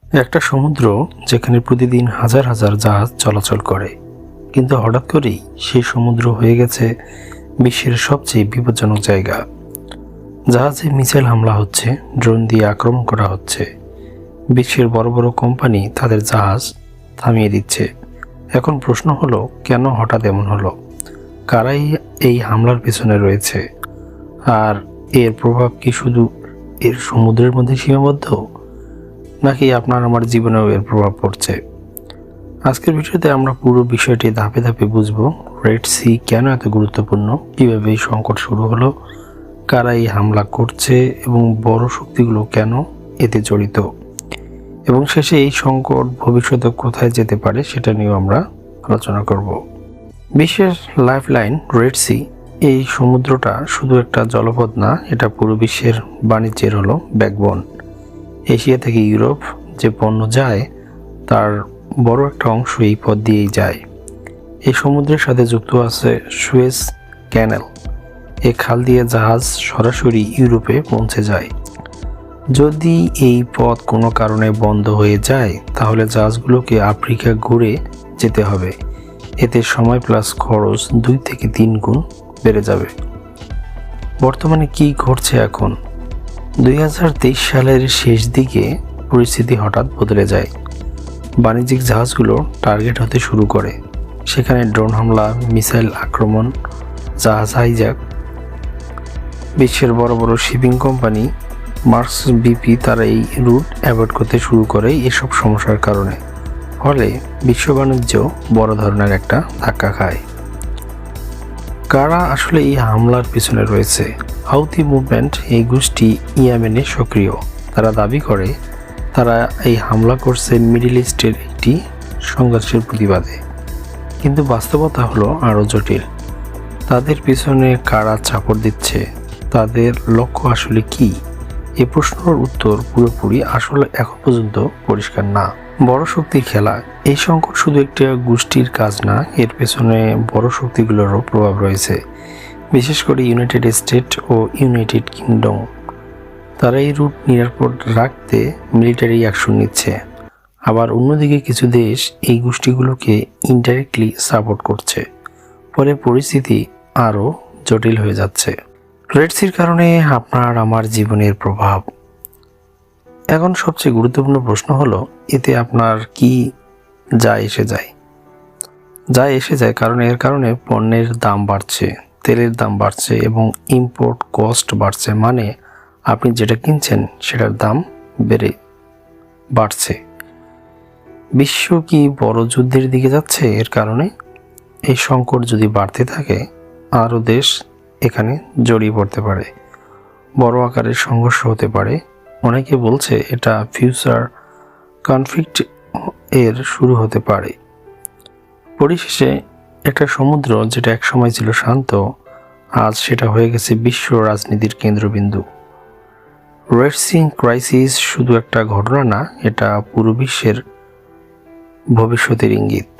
একটা সমুদ্র যেখানে প্রতিদিন হাজার হাজার জাহাজ চলাচল করে, কিন্তু হঠাৎ করেই সেই সমুদ্র হয়ে গেছে বিশ্বের সবচেয়ে বিপজ্জনক জায়গা। জাহাজে মিসাইল হামলা হচ্ছে, ড্রোন দিয়ে আক্রমণ করা হচ্ছে, বিশ্বের বড় বড় কোম্পানি তাদের জাহাজ থামিয়ে দিচ্ছে। এখন প্রশ্ন হলো, কেন হঠাৎ এমন হলো? কারাই এই হামলার পেছনে রয়েছে? আর এর প্রভাব কি শুধু এর সমুদ্রের মধ্যে সীমাবদ্ধ, নাকি আপনার আমার জীবনেও এর প্রভাব পড়ছে? আজকের ভিডিওতে আমরা পুরো বিষয়টি ধাপে ধাপে বুঝবো। রেড সি কেন এত গুরুত্বপূর্ণ, কীভাবে এই সংকট শুরু হলো, কারা এই হামলা করছে এবং বড় শক্তিগুলো কেন এতে জড়িত, এবং শেষে এই সংকট ভবিষ্যতে কোথায় যেতে পারে সেটা নিয়েও আমরা আলোচনা করব। বিশ্বের লাইফলাইন রেড সি, এই সমুদ্রটা শুধু একটা জলপথ না, এটা পুরো বিশ্বের বাণিজ্যের হলো ব্যাকবোন। এশিয়া থেকে ইউরোপ যে পণ্য যায় তার বড় একটা অংশ এই পথ দিয়েই যায়। এই সমুদ্রের সাথে যুক্ত আছে সুয়েজ ক্যানেল। এই খাল দিয়ে জাহাজ সরাসরি ইউরোপে পৌঁছে যায়। যদি এই পথ কোনো কারণে বন্ধ হয়ে যায় তাহলে জাহাজগুলোকে আফ্রিকা ঘুরে যেতে হবে। এতে সময় প্লাস খরচ 2 থেকে 3 গুণ বেড়ে যাবে। বর্তমানে কি ঘটছে এখন? 2023 সালের শেষ দিকে পরিস্থিতি হঠাৎ বদলে যায়। বাণিজ্যিক জাহাজগুলো টার্গেট হতে শুরু করে। সেখানে ড্রোন হামলা, মিসাইল আক্রমণ, জাহাজ হাইজ্যাক। বিশ্বের বড় বড় শিপিং কোম্পানি মার্কস, বিপি তারা এই রুট অ্যাভয়েড করতে শুরু করে এসব সমস্যার কারণে। ফলে বিশ্ব বাণিজ্য বড় ধরনের একটা ধাক্কা খায়। কারা আসলে এই হামলার পিছনে রয়েছে? হাউথি মুভমেন্ট, এই গোষ্ঠী ইয়েমেনে সক্রিয়। তারা দাবি করে তারা এই হামলা করছে মিডল ইস্টের একটি সংঘর্ষের প্রতিবাদে, কিন্তু বাস্তবতা হলো আরও জটিল। তাদের পিছনে কারা চাপড় দিচ্ছে, তাদের লক্ষ্য আসলে কি? এই প্রশ্নের উত্তর পুরোপুরি আসলে এখন পর্যন্ত পরিষ্কার না। বড় শক্তির খেলা, এই সংকট শুধু একটা গোষ্ঠীর কাজ না, এর পেছনে বড় শক্তিগুলোরও প্রভাব রয়েছে। বিশেষ করে ইউনাইটেড স্টেট ও ইউনাইটেড কিংডম। তারা এই রুট নিরাপদ রাখতে মিলিটারি অ্যাকশন নিচ্ছে। আবার অন্যদিকে কিছু দেশ এই গোষ্ঠীগুলোকে ইনডাইরেক্টলি সাপোর্ট করছে। ফলে পরিস্থিতি আরও জটিল হয়ে যাচ্ছে। রেড সির কারণে আপনার আমার জীবনের প্রভাব। এখন সবচেয়ে গুরুত্বপূর্ণ প্রশ্ন হলো, এতে আপনার কি এসে যায়? কারণ এর কারণে পণ্যের দাম বাড়ছে, তেলের দাম বাড়ছে এবং ইম্পোর্ট কস্ট বাড়ছে। মানে আপনি যেটা কিনছেন সেটার দাম বাড়ছে। বিশ্ব কি বড় যুদ্ধের দিকে যাচ্ছে এর কারণে? এই সংকট যদি বাড়তে থাকে, আরও দেশ এখানে জড়িয়ে পড়তে পারে। বড় আকারের সংঘর্ষ হতে পারে। অনেকে বলছে এটা ফিউচার কনফ্লিক্ট এর শুরু হতে পারে। পরিশেষে একটা সমুদ্র যেটা একসময় ছিল শান্ত, আজ সেটা হয়ে গেছে বিশ্ব রাজনীতির কেন্দ্রবিন্দু। রেড সি ক্রাইসিস শুধু একটা ঘটনা না, এটা পুরো বিশ্বের ভবিষ্যতের ইঙ্গিত।